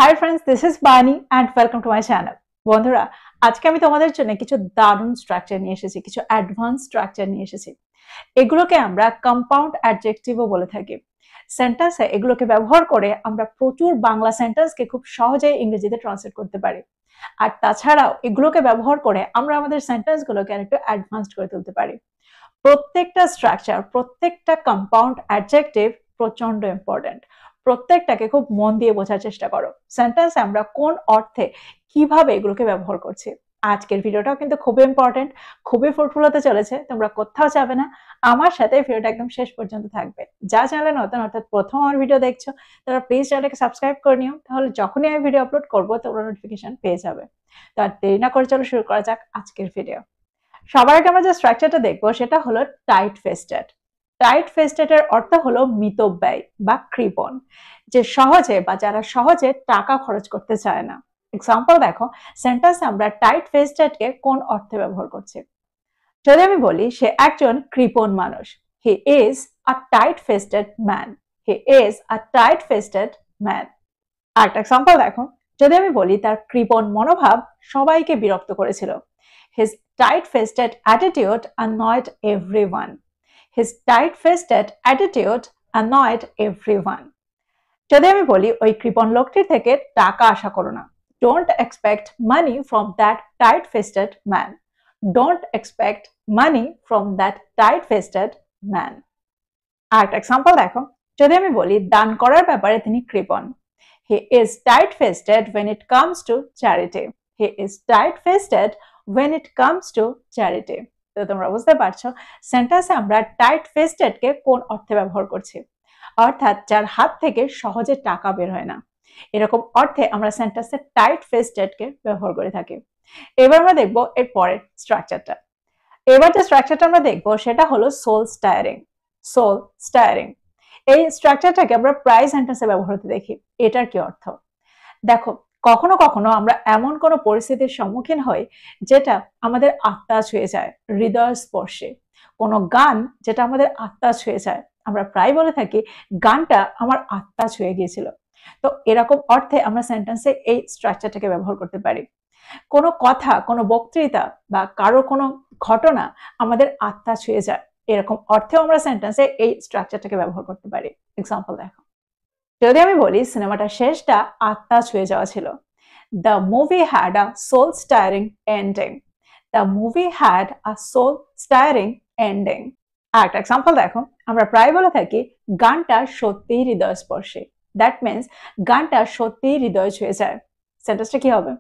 Hi friends, this is বানি and welcome to my channel. বন্ধুরা, আজকে আমি তোমাদের জন্য কিছু দারুণ স্ট্রাকচার নিয়ে এসেছি, কিছু অ্যাডভান্স স্ট্রাকচার নিয়ে এসেছি। এগুলোকে আমরা কম্পাউন্ড অ্যাডজেক্টিভও বলে থাকি। সেন্টেন্সে এগুলোকে ব্যবহার করে আমরা প্রচুর বাংলা সেন্টেন্সকে খুব সহজেই ইংরেজিতে ট্রান্সলেট করতে পারি। আর তাছাড়াও এগুলোকে ব্যবহার করে আমরা আমাদের সেন্টেন্সগুলোকে আরেকটু অ্যাডভান্সড করে তুলতে পারি। প্রত্যেকটা স্ট্রাকচার, প্রত্যেকটা কম্পাউন্ড অ্যাডজেক্টিভ প্রচন্ড ইম্পর্টেন্ট। প্রত্যেকটাকে খুব মন দিয়ে বোঝার চেষ্টা করো। সেন্টেন্সে আমরা কোন অর্থে কিভাবে এগুলোকে ব্যবহার করছি। আজকের ভিডিওটাও কিন্তু খুবই ইম্পর্টেন্ট, খুবই ফ্রুটফুল হতে চলেছে। তোমরা কোথাও যাবে না, আমার সাথে ভিডিওটা একদম শেষ পর্যন্ত থাকবে। যা চ্যানেলে নতুন, অর্থাৎ প্রথম আমার ভিডিও দেখছো, তারা প্লিজ চ্যানেলটাকে সাবস্ক্রাইব করে নিও, তাহলে যখনই আমি ভিডিও আপলোড করবো তোমরা নোটিফিকেশন পেয়ে যাবে। তো আর দেরি না করে চলো শুরু করা যাক আজকের ভিডিও। সবার আগে আমরা যে স্ট্রাকচারটা দেখবো সেটা হলো টাইট ফেস্টেড। টাইট ফেস্টেডের অর্থ হলো মিতব্যয়ী বা কৃপণ, যে সহজে বা যারা সহজে টাকা খরচ করতে চায় না। এক্সাম্পল দেখো, সেন্টেন্সে আমরা টাইট ফেস্টেডকে কোন অর্থে ব্যবহার করছি। যদি আমি বলি সে একজন কৃপণ মানুষ, he is a tight fisted man. He is a tight fisted man. আরেকটা এক্সাম্পল দেখো, যদি আমি বলি তার কৃপণ মনোভাব সবাইকে বিরক্ত করেছিল, his tight-fisted attitude annoyed everyone. His tight-fisted attitude annoyed everyone. যদি আমি বলি ওই কৃপণ লোকটির থেকে টাকা আশা করো না, don't expect money from that tight-fisted man. Don't expect money from that tight-fisted man. আরেকটা এক্সাম্পল দেখো, যদি আমি বলি দান করার ব্যাপারে তিনি কৃপণ, he is tight-fisted when it comes to charity. He is tight-fisted when it comes to charity. তো তোমরা বুঝতে পারছো সেন্টেন্সে আমরা টাইট ফেস্টেড কে কোন অর্থে ব্যবহার করছি, অর্থাৎ যার হাত থেকে সহজে টাকা বের হয় না, এরকম অর্থে আমরা সেন্টেন্সে টাইট ফেস্টেড কে ব্যবহার করে থাকি। এবার আমরা দেখবো এর পরের স্ট্রাকচারটা। এবার যে স্ট্রাকচারটা আমরা দেখবো সেটা হলো সোল স্টায়ারিং। সোল স্টায়ারিং এই স্ট্রাকচারটাকে আমরা প্রায় সেন্টেন্সে ব্যবহার হতে দেখি। এটার কি অর্থ? দেখো, কখনো কখনো আমরা এমন কোনো পরিস্থিতির সম্মুখীন হই যেটা আমাদের আত্মা ছুঁয়ে যায়, হৃদয় স্পর্শে। কোনো গান যেটা আমাদের আত্মা ছুঁয়ে যায়, আমরা প্রায় বলে থাকি গানটা আমার আত্মা ছুঁয়ে গিয়েছিল। তো এরকম অর্থে আমরা সেন্টেন্সে এই স্ট্রাকচারটাকে ব্যবহার করতে পারি। কোনো কথা, কোনো বক্তৃতা বা কারো কোনো ঘটনা আমাদের আত্মা ছুঁয়ে যায়, এরকম অর্থেও আমরা সেন্টেন্সে এই স্ট্রাকচারটাকে ব্যবহার করতে পারি। এক্সাম্পল দেখো, যদি আমি বলি সিনেমাটা শেষটা আত্মা ছুঁয়ে যাওয়া ছিল, the movie had a soul stirring ending. The movie had a soul stirring ending. আরেকটা এক্সাম্পল দেখো, আমরা প্রায় বলে থাকি গানটা সত্যিই হৃদয়স্পর্শী। দ্যাট মিনস গানটা সত্যিই হৃদয় ছুঁয়ে যায়। সেন্টেন্সটা কি হবে?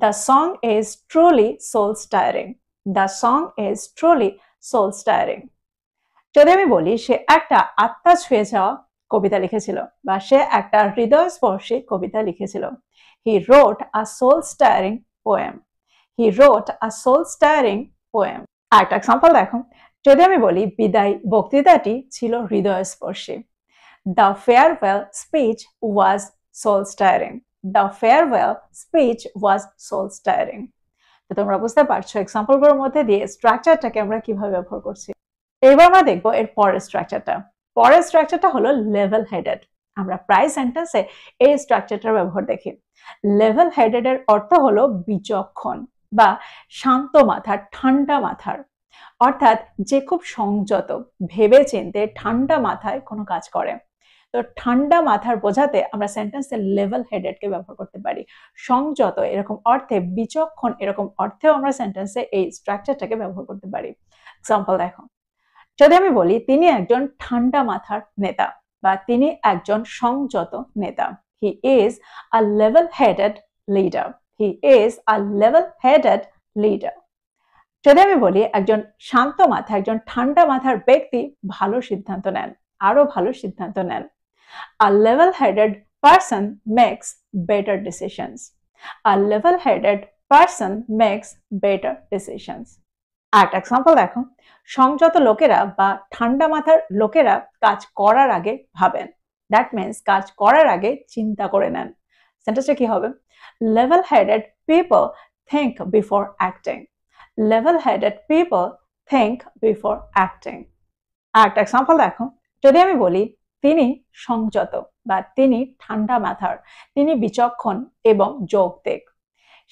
The song is truly soul stirring. The song is truly soul stirring. যদি আমি বলি সে একটা আত্মা ছুঁয়ে যাওয়া কবিতা লিখেছিল বা সে একটা হৃদয়স্পর্শী কবিতা লিখেছিল, he wrote a soul stirring poem. He wrote a soul stirring poem. আরেকটা এক্সাম্পল দেখো, যদি আমি বলি বিদায় বক্তৃতাটি ছিল হৃদয়স্পর্শী, the farewell speech was soul stirring. The farewell speech was soul stirring. তো তোমরা বুঝতে পারছো এক্সাম্পলগুলোর মধ্যে দিয়ে স্ট্রাকচারটাকে আমরা কিভাবে ব্যবহার করছি। এবার আমরা দেখবো এর পরের স্ট্রাকচারটা। পরের স্ট্রাকচারটা হলো লেভেল হেডেড। আমরা প্রায় সেন্টেন্সে এই স্ট্রাকচারটার ব্যবহার দেখি। লেভেল হেডেড এর অর্থ হলো বিচক্ষণ বা শান্ত মাথার, ঠান্ডা মাথার, অর্থাৎ যে খুব সংযত, ভেবে চিন্তে ঠান্ডা মাথায় কোনো কাজ করে। তো ঠান্ডা মাথার বোঝাতে আমরা সেন্টেন্সে লেভেল হেডেড কে ব্যবহার করতে পারি। সংযত এরকম অর্থে, বিচক্ষণ এরকম অর্থেও আমরা সেন্টেন্সে এই স্ট্রাকচারটাকে ব্যবহার করতে পারি। এক্সাম্পল দেখো, যদি আমি বলি তিনি একজন ঠান্ডা মাথার নেতা বা তিনি একজন সংযত নেতা, he is a level-headed leader. He is a level-headed leader. যদি আমি বলি একজন শান্ত মাথা, একজন ঠান্ডা মাথার ব্যক্তি ভালো সিদ্ধান্ত নেন, আরো ভালো সিদ্ধান্ত নেন, a level-headed person makes better decisions. A level-headed person makes better decisions. আরেকটা এক্সাম্পল দেখো, সংযত লোকেরা বা ঠান্ডা মাথার লোকেরা কাজ করার আগে ভাবেন। দ্যাট মিনস কাজ করার আগে চিন্তা করে নেন। সেন্টেন্সটা কি হবে? Level headed people think before acting. Level headed people think before acting. আরেকটা এক্সাম্পল দেখো, যদি আমি বলি তিনি সংযত, বা তিনি ঠান্ডা মাথার, তিনি বিচক্ষণ এবং যৌক্তিক।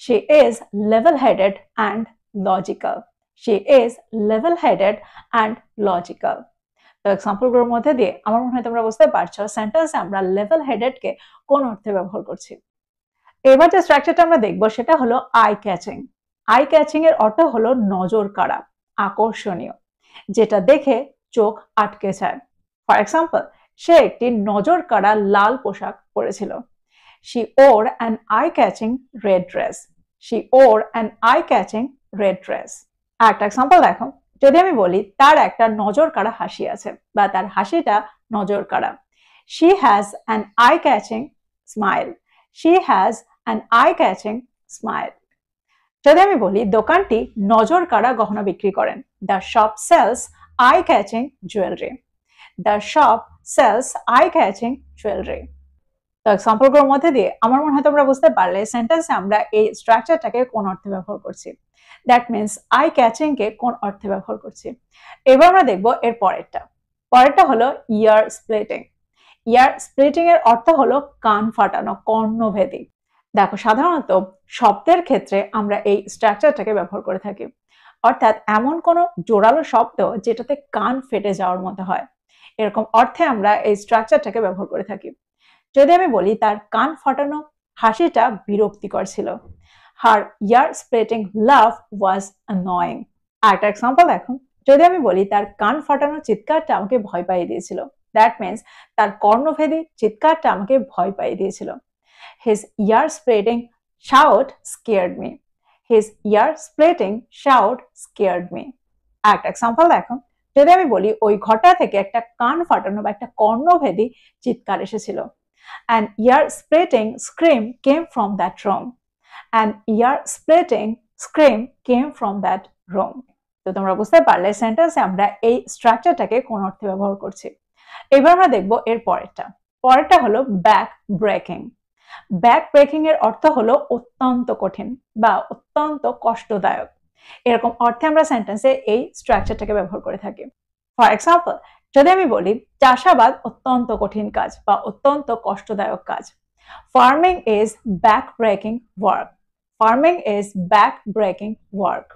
She is level-headed and logical. She is level-headed and logical. তো এক্সাম্পলগুলোর মধ্যে দিয়ে আমার মনে হয় তোমরা বুঝতে পারছো সেন্টেন্সে আমরা লেভেল হেডেড কে কোন অর্থে ব্যবহার করছি। এবার যে স্ট্রাকচারটা আমরা দেখবো সেটা হলো আই ক্যাচিং। আই ক্যাচিং এর অর্থ হলো নজর কাড়া, আকর্ষণীয়, যেটা দেখে চোখ আটকে যায়। ফর এক্সাম্পল, সে একটি নজর কাড়া লাল পোশাক পরেছিল। She wore an eye-catching red dress. She wore an eye-catching red dress. একটা এক্সাম্পল দেখো, যদি আমি বলি তার একটা নজর কাড়া হাসি আছে বা তার হাসিটা নজর কাড়া। She has an eye-catching smile. She has an eye-catching smile. যদি আমি বলি দোকানটি নজর কাড়া গহনা বিক্রি করেন। The shop sells eye-catching jewelry. The shop sells eye-catching jewelry. তো এক্সাম্পলগুলোর মধ্যে দিয়ে আমার মনে হয় তোমরা বুঝতে পারলে সেন্টেন্সে আমরা এই স্ট্রাকচারটাকে কোন অর্থে ব্যবহার করছি। দ্যাট মিনস আই ক্যাচিং কে কোন অর্থে ব্যবহার করছি। এবার আমরা দেখব এর পরেরটা হলো ইয়ার স্প্লিটিং। ইয়ার স্প্লিটিং এর অর্থ হলো কান ফাটানো, কর্ণভেদী। দেখো, সাধারণত শব্দের ক্ষেত্রে আমরা এই স্ট্রাকচারটাকে ব্যবহার করে থাকি, অর্থাৎ এমন কোনো জোরালো শব্দ যেটাতে কান ফেটে যাওয়ার মতো হয়, এরকম অর্থে আমরা এই স্ট্রাকচারটাকে ব্যবহার করে থাকি। যদি আমি বলি তার কান ফাটানো হাসিটা বিরক্তিকর ছিল। Her ear-splitting laugh was annoying. আরেকটা এক্সাম্পল দেখো, যদি আমি বলি তার কান ফাটানো চিৎকারটা আমাকে ভয় পাইয়ে দিয়েছিল। দ্যাট মিনস তার কর্ণভেদী চিৎকারটা আমাকে ভয় পাইয়ে দিয়েছিল। His ear-splitting shout scared me. His ear-splitting shout scared me. আরেকটা এক্সাম্পল দেখো, যদি আমি বলি ওই ঘরটা থেকে একটা কান ফাটানো বা একটা কর্ণভেদী চিৎকার এসেছিল। An ear-splitting scream came from that room. An ear-splitting scream came from that room. তো তোমরা বুঝতে পারলে সেন্টেন্সে আমরা এই স্ট্রাকচারটাকে কোন অর্থে ব্যবহার করছি। এবার আমরা দেখব এর পরেরটা হলো ব্যাক ব্রেকিং। ব্যাক ব্রেকিং এর অর্থ হলো অত্যন্ত কঠিন বা অত্যন্ত কষ্টদায়ক, এরকম অর্থে আমরা সেন্টেন্সে এই স্ট্রাকচারটাকে ব্যবহার করে থাকি। ফর এক্সাম্পল, যদি আমি বলি চাষাবাদ অত্যন্ত কঠিন কাজ বা অত্যন্ত কষ্টদায়ক কাজ। Farming is back breaking work. Farming is back breaking work.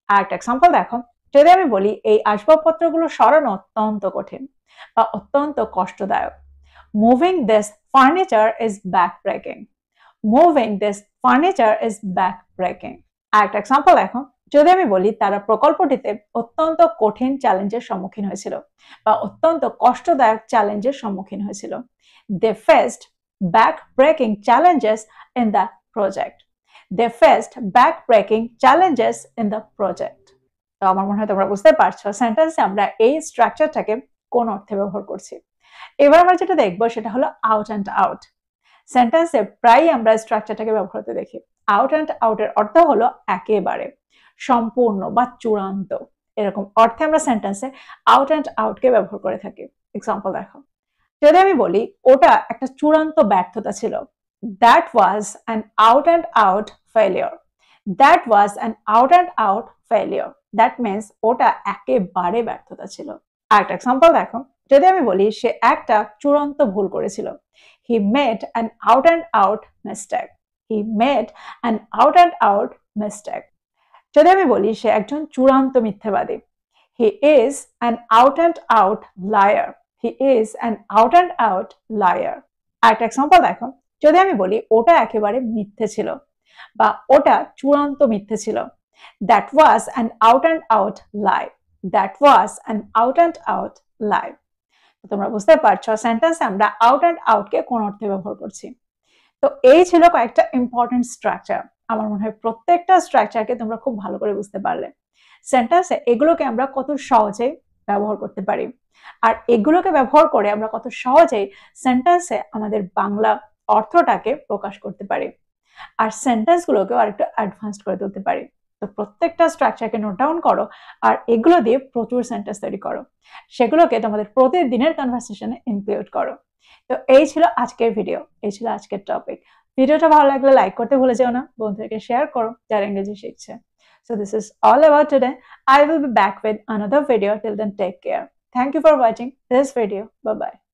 আরেকটা এক্সাম্পল দেখো, যদি আমি বলি এই আসবাবপত্রগুলো সরানো অত্যন্ত কঠিন বা অত্যন্ত কষ্টদায়ক। Moving this furniture is back breaking. Moving this furniture is back breaking. আরেকটা এক্সাম্পল দেখো, যদি আমি বলি তারা প্রকল্পটিতে অত্যন্ত কঠিন চ্যালেঞ্জের সম্মুখীন হয়েছিল বা অত্যন্ত কষ্টদায়ক চ্যালেঞ্জের সম্মুখীন হয়েছিল। They faced back-breaking challenges in the project. They faced back-breaking challenges in the project. তো আমার মনে হয় তোমরা বুঝতে পারছো সেন্টেন্সে আমরা এই স্ট্রাকচারটাকে কোন অর্থে ব্যবহার করছি। এবার আমরা যেটা দেখবো সেটা হলো আউট অ্যান্ড আউট। সেন্টেন্সে প্রায়ই আমরা স্ট্রাকচারটাকে ব্যবহার করতে দেখি। আউট অ্যান্ড আউট এর অর্থ হলো একেবারে, সম্পূর্ণ বা চূড়ান্ত, এরকম অর্থে আমরা সেন্টেন্সে আউট অ্যান্ড আউট কে ব্যবহার করে থাকি। এক্সাম্পল দেখো, যদি আমি বলি ওটা একটা চূড়ান্ত ব্যর্থতা ছিল। That was an out and out failure. That was an out and out failure. That means ওটা একেবারে ব্যর্থতা ছিল। আরেকটা এক্সাম্পল দেখো, যদি আমি বলি সে একটা চূড়ান্ত ভুল করেছিল। He made an out and out mistake. He made an out and out mistake. যদি আমি বলি সে একজন চূড়ান্ত মিথ্যাবাদী। He is an out and out liar. He is an out and out liar. আরেকটা এক্সাম্পল দেখো, যদি আমি বলি ওটা একেবারে মিথ্যে ছিল বা ওটা চূড়ান্ত মিথ্যে ছিল। That was an out and out lie. That was an out and out lie. তোমরা বুঝতে পারছো সেন্টেন্সে আমরা আউট অ্যান্ড আউট কে কোন অর্থে ব্যবহার করছি। তো এই ছিল কয়েকটা ইম্পর্টেন্ট স্ট্রাকচার। আমার মনে হয় প্রত্যেকটা স্ট্রাকচারকে তোমরা খুব ভালো করে বুঝতে পারলে। সেন্টেন্সে এগুলোকে আমরা কত সহজেই ব্যবহার করতে পারি, আর এগুলোকে ব্যবহার করে আমরা কত সহজেই সেন্টেন্সে আমাদের বাংলা অর্থটাকে প্রকাশ করতে পারি, আর সেন্টেন্সগুলোকেও আরেকটু অ্যাডভান্সড করে তুলতে পারি। তো প্রত্যেকটা স্ট্রাকচারকে নোট ডাউন করো আর এগুলো দিয়ে প্রচুর সেন্টেন্স তৈরি করো, সেগুলোকে তোমাদের প্রতিদিনের কনভারসেশনে ইনক্লুড করো। তো এই ছিল আজকের ভিডিও, এই ছিল আজকের টপিক। ভিডিওটা ভালো লাগলে লাইক করতে ভুলে যেও না, বন্ধুদেরকে শেয়ার করো যারা ইংরেজি শিখছে। So this is all about today. I will be back with another video. Till then, take care. Thank you for watching this video. Bye bye.